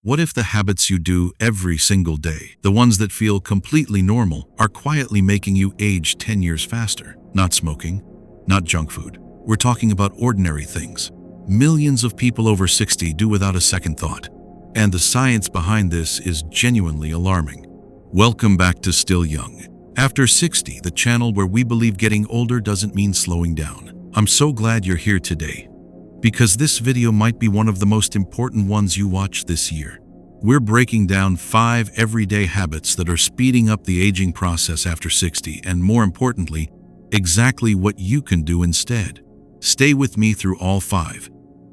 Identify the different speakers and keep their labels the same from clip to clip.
Speaker 1: What if the habits you do every single day, the ones that feel completely normal, are quietly making you age 10 years faster? Not smoking, not junk food. We're talking about ordinary things. Millions of people over 60 do without a second thought. And the science behind this is genuinely alarming. Welcome back to Still Young. After 60, the channel where we believe getting older doesn't mean slowing down. I'm so glad you're here today, because this video might be one of the most important ones you watch this year. We're breaking down 5 everyday habits that are speeding up the aging process after 60, and more importantly, exactly what you can do instead. Stay with me through all 5,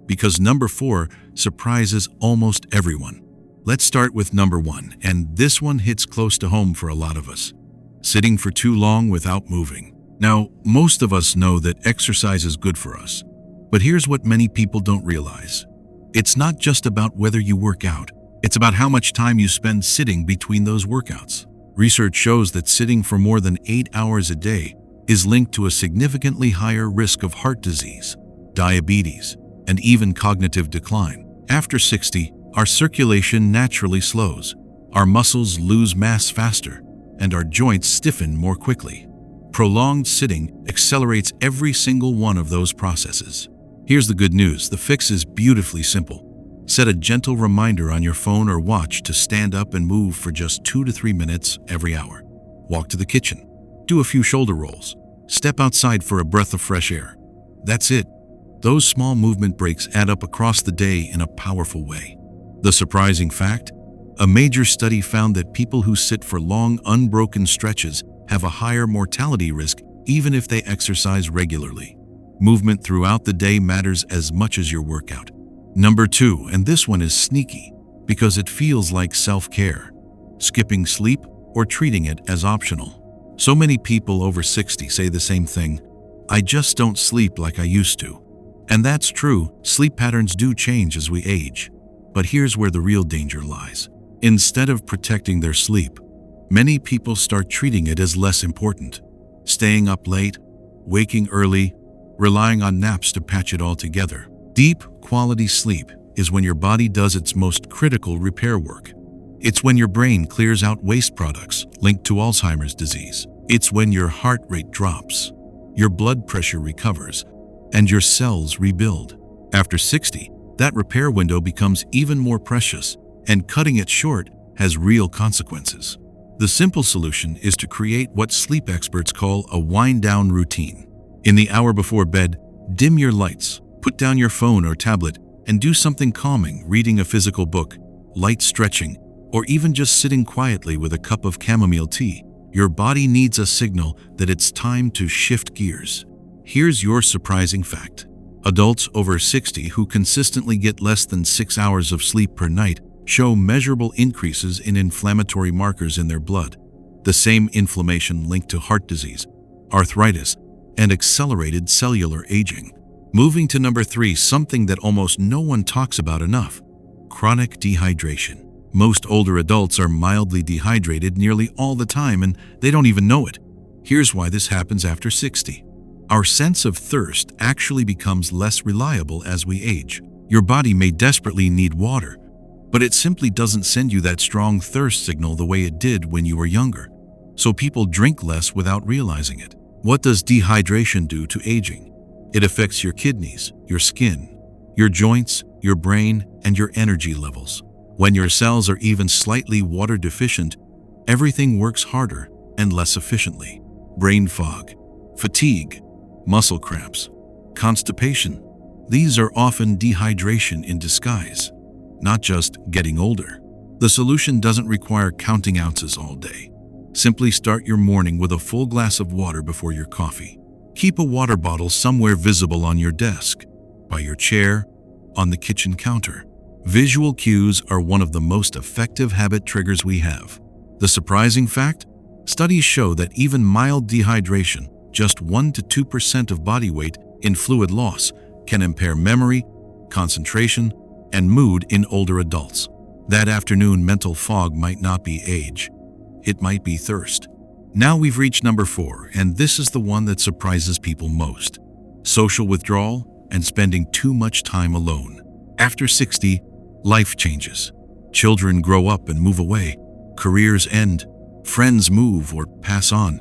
Speaker 1: because number 4 surprises almost everyone. Let's start with number 1, and this one hits close to home for a lot of us. Sitting for too long without moving. Now, most of us know that exercise is good for us, but here's what many people don't realize. It's not just about whether you work out, it's about how much time you spend sitting between those workouts. Research shows that sitting for more than 8 hours a day is linked to a significantly higher risk of heart disease, diabetes, and even cognitive decline. After 60, our circulation naturally slows, our muscles lose mass faster, and our joints stiffen more quickly. Prolonged sitting accelerates every single one of those processes. Here's the good news: the fix is beautifully simple. Set a gentle reminder on your phone or watch to stand up and move for just 2 to 3 minutes every hour. Walk to the kitchen. Do a few shoulder rolls. Step outside for a breath of fresh air. That's it. Those small movement breaks add up across the day in a powerful way. The surprising fact? A major study found that people who sit for long, unbroken stretches have a higher mortality risk even if they exercise regularly. Movement throughout the day matters as much as your workout. Number 2, and this one is sneaky because it feels like self-care. Skipping sleep or treating it as optional. So many people over 60 say the same thing: I just don't sleep like I used to. And that's true, sleep patterns do change as we age. But here's where the real danger lies. Instead of protecting their sleep, many people start treating it as less important. Staying up late, waking early, relying on naps to patch it all together. Deep, quality sleep is when your body does its most critical repair work. It's when your brain clears out waste products linked to Alzheimer's disease. It's when your heart rate drops, your blood pressure recovers, and your cells rebuild. After 60, that repair window becomes even more precious, and cutting it short has real consequences. The simple solution is to create what sleep experts call a wind-down routine. In the hour before bed, dim your lights, put down your phone or tablet, and do something calming: reading a physical book, light stretching, or even just sitting quietly with a cup of chamomile tea. Your body needs a signal that it's time to shift gears. Here's your surprising fact. Adults over 60 who consistently get less than 6 hours of sleep per night show measurable increases in inflammatory markers in their blood, the same inflammation linked to heart disease, arthritis, and accelerated cellular aging. Moving to number 3, something that almost no one talks about enough: chronic dehydration. Most older adults are mildly dehydrated nearly all the time, and they don't even know it. Here's why this happens after 60. Our sense of thirst actually becomes less reliable as we age. Your body may desperately need water, but it simply doesn't send you that strong thirst signal the way it did when you were younger. So people drink less without realizing it. What does dehydration do to aging? It affects your kidneys, your skin, your joints, your brain, and your energy levels. When your cells are even slightly water deficient, everything works harder and less efficiently. Brain fog, fatigue, muscle cramps, constipation. These are often dehydration in disguise, not just getting older. The solution doesn't require counting ounces all day. Simply start your morning with a full glass of water before your coffee. Keep a water bottle somewhere visible on your desk, by your chair, on the kitchen counter. Visual cues are one of the most effective habit triggers we have. The surprising fact? Studies show that even mild dehydration, just 1 to 2% of body weight in fluid loss, can impair memory, concentration, and mood in older adults. That afternoon mental fog might not be age. It might be thirst. Now we've reached number 4, and this is the one that surprises people most: social withdrawal and spending too much time alone. After 60, life changes. Children grow up and move away. Careers end. Friends move or pass on.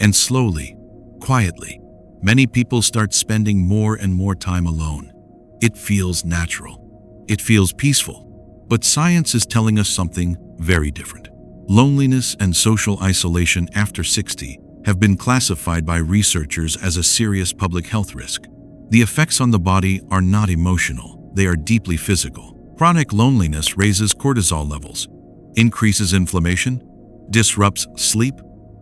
Speaker 1: And slowly, quietly, many people start spending more and more time alone. It feels natural. It feels peaceful. But science is telling us something very different. Loneliness and social isolation after 60 have been classified by researchers as a serious public health risk. The effects on the body are not emotional, they are deeply physical. Chronic loneliness raises cortisol levels, increases inflammation, disrupts sleep,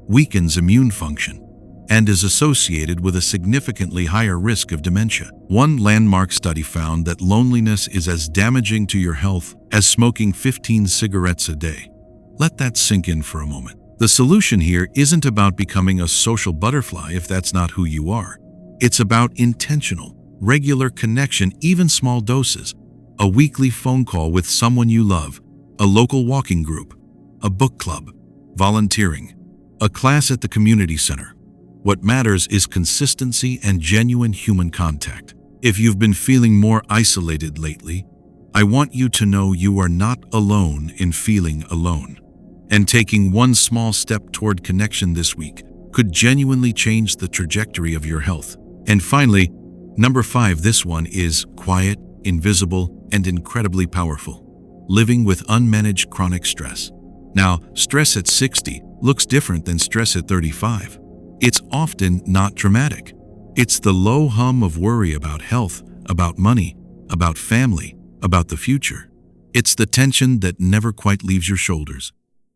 Speaker 1: weakens immune function, and is associated with a significantly higher risk of dementia. One landmark study found that loneliness is as damaging to your health as smoking 15 cigarettes a day. Let that sink in for a moment. The solution here isn't about becoming a social butterfly if that's not who you are. It's about intentional, regular connection, even small doses. A weekly phone call with someone you love, a local walking group, a book club, volunteering, a class at the community center. What matters is consistency and genuine human contact. If you've been feeling more isolated lately, I want you to know you are not alone in feeling alone. And taking one small step toward connection this week could genuinely change the trajectory of your health. And finally, number 5, this one is quiet, invisible, and incredibly powerful. Living with unmanaged chronic stress. Now, stress at 60 looks different than stress at 35. It's often not dramatic. It's the low hum of worry about health, about money, about family, about the future. It's the tension that never quite leaves your shoulders.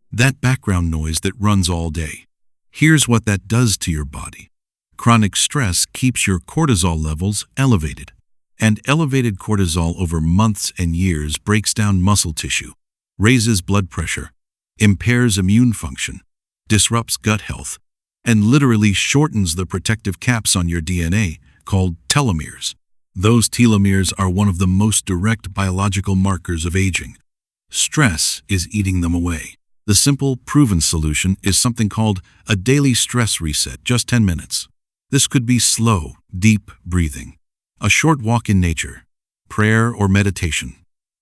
Speaker 1: That background noise that runs all day. Here's what that does to your body. Chronic stress keeps your cortisol levels elevated. And elevated cortisol over months and years breaks down muscle tissue, raises blood pressure, impairs immune function, disrupts gut health, and literally shortens the protective caps on your DNA, called telomeres. Those telomeres are one of the most direct biological markers of aging. Stress is eating them away. The simple, proven solution is something called a daily stress reset, just 10 minutes. This could be slow, deep breathing, a short walk in nature, prayer or meditation,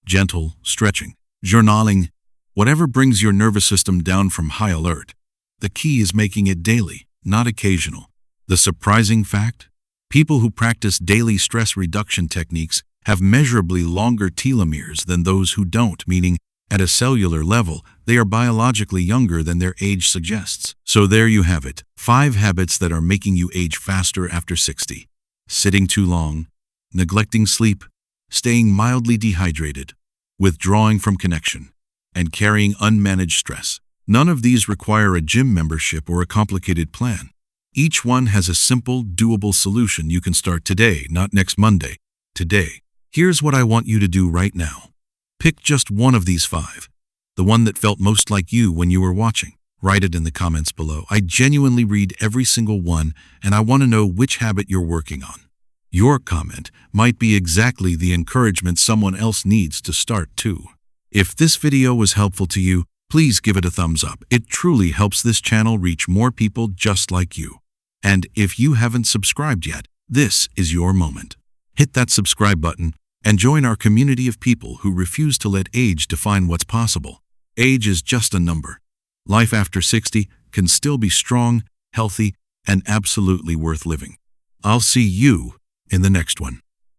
Speaker 1: gentle stretching, journaling, whatever brings your nervous system down from high alert. The key is making it daily, not occasional. The surprising fact? People who practice daily stress reduction techniques have measurably longer telomeres than those who don't, meaning at a cellular level, they are biologically younger than their age suggests. So there you have it, 5 habits that are making you age faster after 60. Sitting too long, neglecting sleep, staying mildly dehydrated, withdrawing from connection, and carrying unmanaged stress. None of these require a gym membership or a complicated plan. Each one has a simple, doable solution you can start today, not next Monday. Today. Here's what I want you to do right now. Pick just one of these 5, the one that felt most like you when you were watching. Write it in the comments below. I genuinely read every single one, and I want to know which habit you're working on. Your comment might be exactly the encouragement someone else needs to start too. If this video was helpful to you, please give it a thumbs up. It truly helps this channel reach more people just like you. And if you haven't subscribed yet, this is your moment. Hit that subscribe button and join our community of people who refuse to let age define what's possible. Age is just a number. Life after 60 can still be strong, healthy, and absolutely worth living. I'll see you in the next one.